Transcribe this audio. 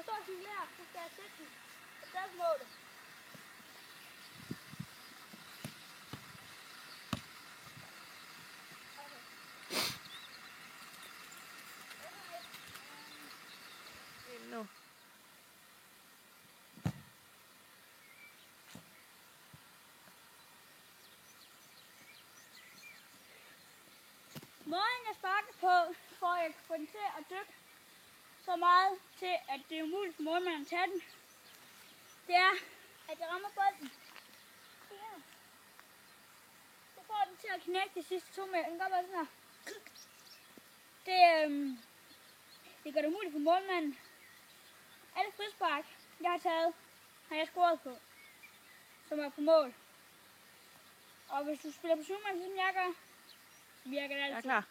jeg står og cyklerer, så skal jeg sætte den. Og der er målet. Nu. Måden jeg sparker på, for at jeg kan få den til at dykke så meget til, at det er umuligt for målmanden at tage den, det er, at jeg rammer bolden. Ja. Så får den til at knække de sidste 2 meter. Den går bare sådan her. Det gør det umuligt for målmanden. Alle frispark, jeg har taget, har jeg scoret på, som er på mål. Og hvis du spiller på 7 mand, som jeg gør, virker det altid. Jeg er klar.